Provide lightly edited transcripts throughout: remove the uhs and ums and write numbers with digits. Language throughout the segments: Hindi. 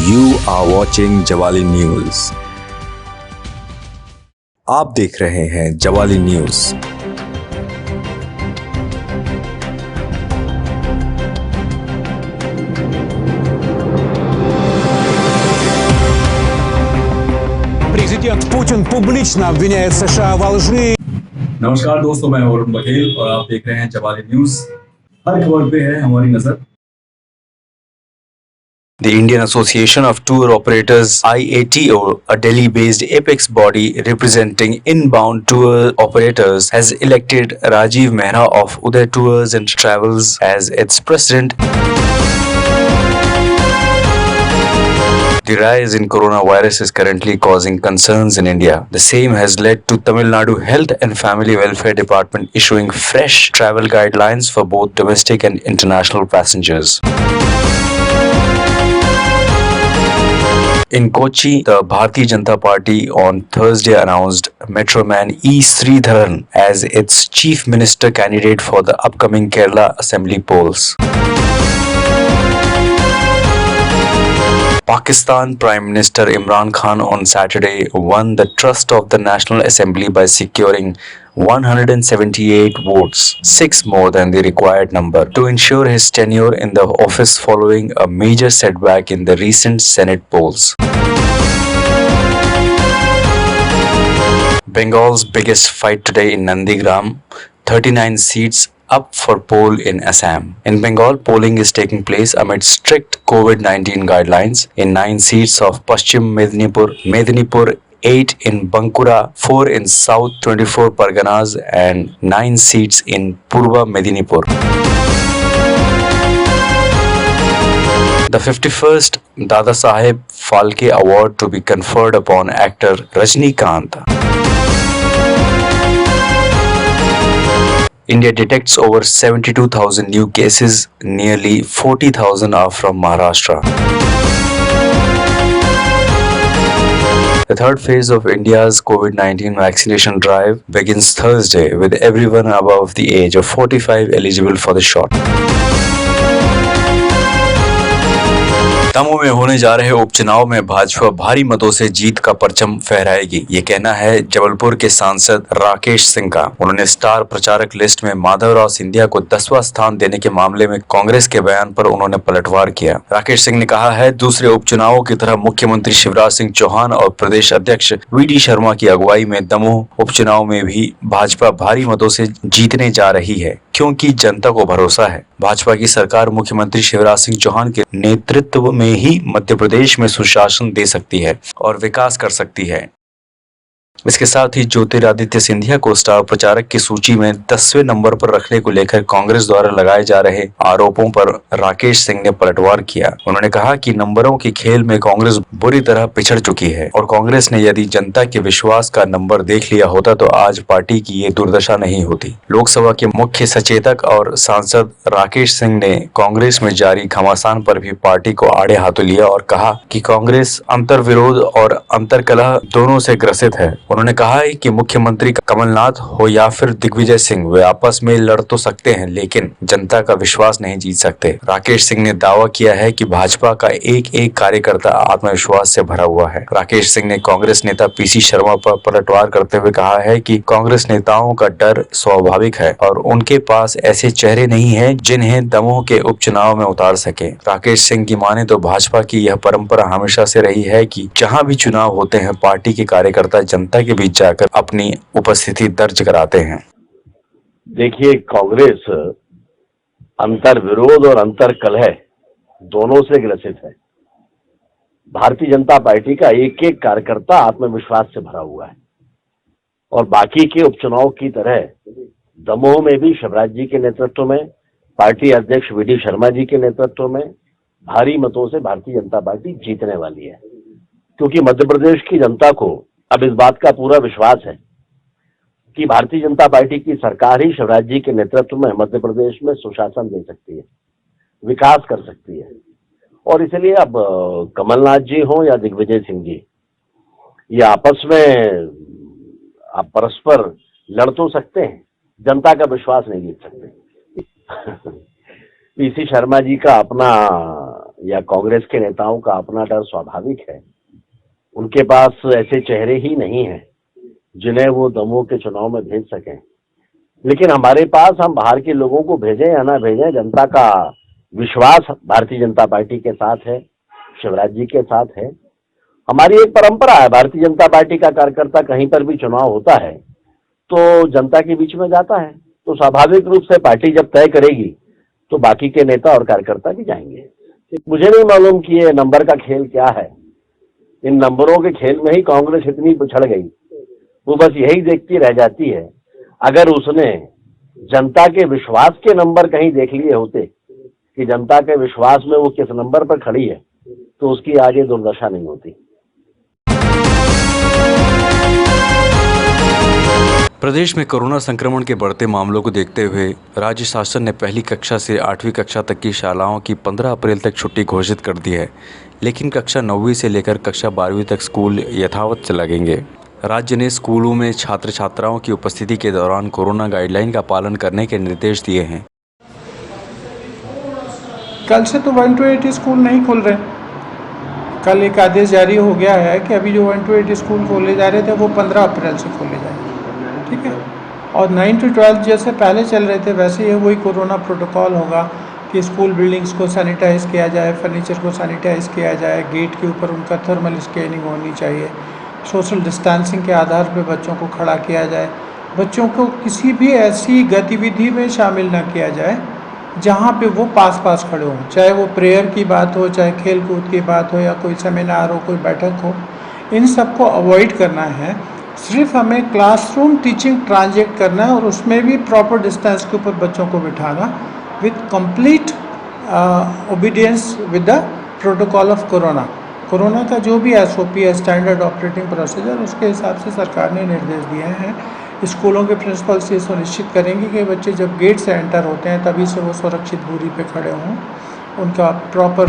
You are watching Jawali News. आप देख रहे हैं जवाली न्यूज। Президент Путин публично обвиняет США во лжи. नमस्कार दोस्तों, मैं वरुण बघेल और आप देख रहे हैं जवाली न्यूज। हर खबर पे है हमारी नजर। The Indian Association of Tour Operators (IATO), a Delhi-based apex body representing inbound tour operators, has elected Rajiv Mehra of Uday Tours and Travels as its president. The rise in coronavirus is currently causing concerns in India. The same has led to Tamil Nadu Health and Family Welfare Department issuing fresh travel guidelines for both domestic and international passengers. In Kochi, the Bharatiya Janata Party on Thursday announced Metroman E. Sridharan as its chief minister candidate for the upcoming Kerala Assembly polls. Pakistan Prime Minister Imran Khan on Saturday won the trust of the National Assembly by securing 178 votes, 6 more than the required number, to ensure his tenure in the office following a major setback in the recent Senate polls. Bengal's biggest fight today in Nandigram, 39 seats up for poll in Assam. In Bengal, polling is taking place amid strict COVID-19 guidelines in 9 seats of Paschim Medinipur, 8 in Bankura, 4 in South 24 Parganas and 9 seats in Purva Medinipur. The 51st Dada Saheb Phalke Award to be conferred upon actor Rajinikanth. India detects over 72,000 new cases, nearly 40,000 are from Maharashtra. The third phase of India's COVID-19 vaccination drive begins Thursday, with everyone above the age of 45 eligible for the shot. Damoh में होने जा रहे उपचुनाव में भाजपा भारी मतों से जीत का परचम फहराएगी, ये कहना है जबलपुर के सांसद राकेश सिंह का। उन्होंने स्टार प्रचारक लिस्ट में माधवराव सिंधिया को 10वां स्थान देने के मामले में कांग्रेस के बयान पर उन्होंने पलटवार किया। राकेश सिंह ने कहा है, दूसरे उपचुनावों की तरह मुख्यमंत्री शिवराज सिंह चौहान और प्रदेश अध्यक्ष वी.डी. शर्मा की अगुवाई में दमोह उपचुनाव में भी भाजपा भारी मतों से जीतने जा रही है, क्योंकि जनता को भरोसा है। भाजपा की सरकार मुख्यमंत्री शिवराज सिंह चौहान के नेतृत्व में ही मध्य प्रदेश में सुशासन दे सकती है और विकास कर सकती है। इसके साथ ही ज्योतिरादित्य सिंधिया को स्टार प्रचारक की सूची में 10वें नंबर पर रखने को लेकर कांग्रेस द्वारा लगाए जा रहे आरोपों पर राकेश सिंह ने पलटवार किया। उन्होंने कहा कि नंबरों की खेल में कांग्रेस बुरी तरह पिछड़ चुकी है और कांग्रेस ने यदि जनता के विश्वास का नंबर देख लिया होता तो आज पार्टी की ये दुर्दशा नहीं होती। लोकसभा के मुख्य सचेतक और सांसद राकेश सिंह ने कांग्रेस में जारी घमासान पर भी पार्टी को आड़े हाथों लिया और कहा कि कांग्रेस अंतर्विरोध और अंतर्कलह दोनों से ग्रसित है। उन्होंने कहा है कि मुख्यमंत्री कमलनाथ हो या फिर दिग्विजय सिंह, वे आपस में लड़ तो सकते हैं लेकिन जनता का विश्वास नहीं जीत सकते। राकेश सिंह ने दावा किया है कि भाजपा का एक एक कार्यकर्ता आत्मविश्वास से भरा हुआ है। राकेश सिंह ने कांग्रेस नेता पीसी शर्मा पर पलटवार करते हुए कहा है कि कांग्रेस नेताओं का डर स्वाभाविक है और उनके पास ऐसे चेहरे नहीं है जिन्हें दमोह के उपचुनाव में उतार सके। राकेश सिंह की माने तो भाजपा की यह परंपरा हमेशा से रही है कि जहां भी चुनाव होते हैं पार्टी के कार्यकर्ता जनता के बीच जाकर अपनी उपस्थिति दर्ज कराते हैं। देखिए, कांग्रेस अंतर विरोध और अंतर कलह दोनों से ग्रसित है। भारतीय जनता पार्टी का एक एक कार्यकर्ता आत्मविश्वास से भरा हुआ है और बाकी के उपचुनाव की तरह दमोह में भी शिवराज जी के नेतृत्व में, पार्टी अध्यक्ष वी.डी. शर्मा जी के नेतृत्व में भारी मतों से भारतीय जनता पार्टी जीतने वाली है, क्योंकि मध्य प्रदेश की जनता को अब इस बात का पूरा विश्वास है कि भारतीय जनता पार्टी की सरकार ही शिवराज जी के नेतृत्व में मध्य प्रदेश में सुशासन दे सकती है, विकास कर सकती है। और इसलिए अब कमलनाथ जी हो या दिग्विजय सिंह जी, ये आपस में आप परस्पर लड़ तो सकते हैं, जनता का विश्वास नहीं जीत सकते। पीसी शर्मा जी का अपना या कांग्रेस के नेताओं का अपना डर स्वाभाविक है। उनके पास ऐसे चेहरे ही नहीं हैं जिन्हें वो दमोह के चुनाव में भेज सकें। लेकिन हमारे पास, हम बाहर के लोगों को भेजें या ना भेजें, जनता का विश्वास भारतीय जनता पार्टी के साथ है, शिवराज जी के साथ है। हमारी एक परंपरा है, भारतीय जनता पार्टी का कार्यकर्ता कहीं पर भी चुनाव होता है तो जनता के बीच में जाता है, तो स्वाभाविक रूप से पार्टी जब तय करेगी तो बाकी के नेता और कार्यकर्ता भी जाएंगे। मुझे नहीं मालूम कि ये नंबर का खेल क्या है। इन नंबरों के खेल में ही कांग्रेस इतनी पिछड़ गई, वो बस यही देखती रह जाती है। अगर उसने जनता के विश्वास के नंबर कहीं देख लिए होते कि जनता के विश्वास में वो किस नंबर पर खड़ी है, तो उसकी आज ये दुर्दशा नहीं होती। प्रदेश में कोरोना संक्रमण के बढ़ते मामलों को देखते हुए राज्य शासन ने पहली कक्षा से 8वीं कक्षा तक की शालाओं की 15 अप्रैल तक छुट्टी घोषित कर दी है, लेकिन कक्षा 9वीं से लेकर कक्षा 12वीं तक स्कूल यथावत लगेंगे। राज्य ने स्कूलों में छात्र छात्राओं की उपस्थिति के दौरान कोरोना गाइडलाइन का पालन करने के निर्देश दिए हैं। कल से तो 1 to 8 स्कूल नहीं खुल रहे। कल एक आदेश जारी हो गया है कि अभी जो 1 to 8 स्कूल खोले जा रहे थे वो 15 अप्रैल से खोले जाएंगे, ठीक है। और 9 to 12 जैसे पहले चल रहे थे वैसे ही वही कोरोना प्रोटोकॉल होगा कि स्कूल बिल्डिंग्स को सैनिटाइज़ किया जाए, फर्नीचर को सैनिटाइज़ किया जाए, गेट के ऊपर उनका थर्मल स्कैनिंग होनी चाहिए, सोशल डिस्टेंसिंग के आधार पर बच्चों को खड़ा किया जाए, बच्चों को किसी भी ऐसी गतिविधि में शामिल ना किया जाए जहाँ पे वो पास खड़े हों, चाहे वो प्रेयर की बात हो, चाहे खेल कूद की बात हो, या कोई सेमिनार हो, कोई बैठक हो, इन सब को अवॉइड करना है। सिर्फ हमें क्लासरूम टीचिंग ट्रांजेक्ट करना है और उसमें भी प्रॉपर डिस्टेंस के ऊपर बच्चों को बिठाना with complete obedience with the protocol of corona का जो भी SOP है, स्टैंडर्ड ऑपरेटिंग प्रोसीजर, उसके हिसाब से सरकार ने निर्देश दिए हैं। स्कूलों के प्रिंसिपल्स ये सुनिश्चित करेंगे कि बच्चे जब गेट से एंटर होते हैं तभी से वो सुरक्षित दूरी पे खड़े हों, उनका प्रॉपर।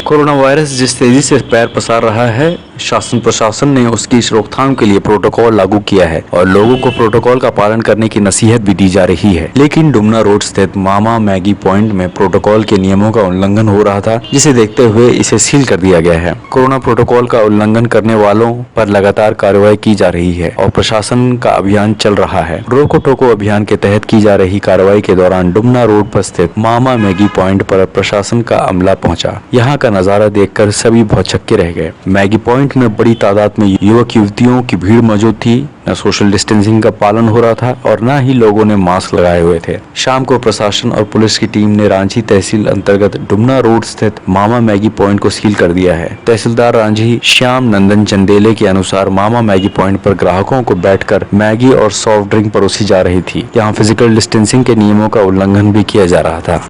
कोरोना वायरस जिस तेजी से पैर पसार रहा है, शासन प्रशासन ने उसकी रोकथाम के लिए प्रोटोकॉल लागू किया है और लोगों को प्रोटोकॉल का पालन करने की नसीहत भी दी जा रही है। लेकिन डुमना रोड स्थित मामा मैगी पॉइंट में प्रोटोकॉल के नियमों का उल्लंघन हो रहा था, जिसे देखते हुए इसे सील कर दिया गया है। कोरोना प्रोटोकॉल का उल्लंघन करने वालों पर लगातार कार्रवाई की जा रही है और प्रशासन का अभियान चल रहा है। रोको टोको अभियान के तहत की जा रही कार्रवाई के दौरान डुमना रोड पर स्थित मामा मैगी पॉइंट पर प्रशासन का अमला पहुंचा। यहाँ का नजारा देखकर सभी भौचक्के रह गए। मैगी पॉइंट में बड़ी तादाद में युवक युवतियों की भीड़ मौजूद थी। न सोशल डिस्टेंसिंग का पालन हो रहा था और न ही लोगों ने मास्क लगाए हुए थे। शाम को प्रशासन और पुलिस की टीम ने रांची तहसील अंतर्गत डुमना रोड स्थित मामा मैगी पॉइंट को सील कर दिया है। तहसीलदार रांची श्याम नंदन चंदेले के अनुसार मामा मैगी पॉइंट पर ग्राहकों को बैठकर मैगी और सॉफ्ट ड्रिंक परोसी जा रही थी। यहाँ फिजिकल डिस्टेंसिंग के नियमों का उल्लंघन भी किया जा रहा था।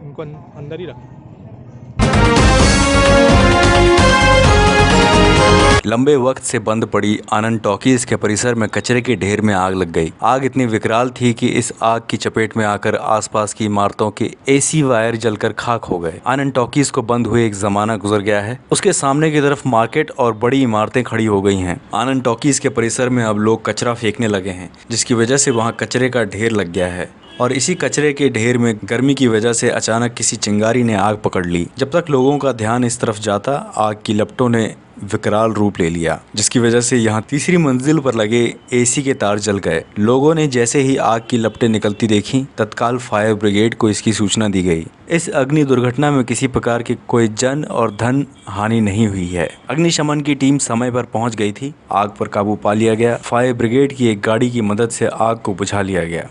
उनको अंदर ही रख। लंबे वक्त से बंद पड़ी आनंद टॉकीज के परिसर में कचरे के ढेर में आग लग गई। आग इतनी विकराल थी कि इस आग की चपेट में आकर आसपास की इमारतों के AC वायर जलकर खाक हो गए। आनंद टॉकीज को बंद हुए एक जमाना गुजर गया है। उसके सामने की तरफ मार्केट और बड़ी इमारतें खड़ी हो गई हैं। आनंद टॉकीज के परिसर में अब लोग कचरा फेंकने लगे हैं, जिसकी वजह से वहाँ कचरे का ढेर लग गया है और इसी कचरे के ढेर में गर्मी की वजह से अचानक किसी चिंगारी ने आग पकड़ ली। जब तक लोगों का ध्यान इस तरफ जाता, आग की लपटों ने विकराल रूप ले लिया, जिसकी वजह से यहाँ तीसरी मंजिल पर लगे एसी के तार जल गए। लोगों ने जैसे ही आग की लपटें निकलती देखी, तत्काल फायर ब्रिगेड को इसकी सूचना दी गई। इस अग्नि दुर्घटना में किसी प्रकार की कोई जन और धन हानि नहीं हुई है। अग्निशमन की टीम समय पर पहुंच गई थी। आग पर काबू पा लिया गया। फायर ब्रिगेड की एक गाड़ी की मदद से आग को बुझा लिया गया।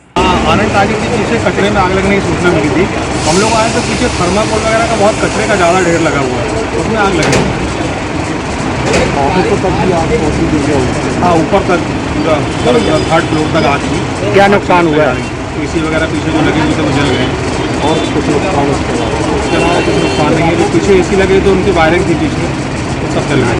आनंद टाली के पीछे कचरे में आग लगने की सूचना मिली थी। हम लोग आए तो पीछे थर्माकोल वगैरह का बहुत कचरे का ज़्यादा ढेर लगा हुआ है, उसमें आग लगी। ऑफिस तक भी आग पहुंची? हाँ, ऊपर तक पूरा 3rd फ्लोर तक आग थी। क्या नुकसान हुआ है? एसी वगैरह पीछे जो लगे हुए थे वो जल गए। और कुछ नुकसान? उसके अलावा कुछ नुकसान नहीं है। जो पीछे एसी लगे तो उनकी वायरिंग थी पीछे, वो सब जल गए।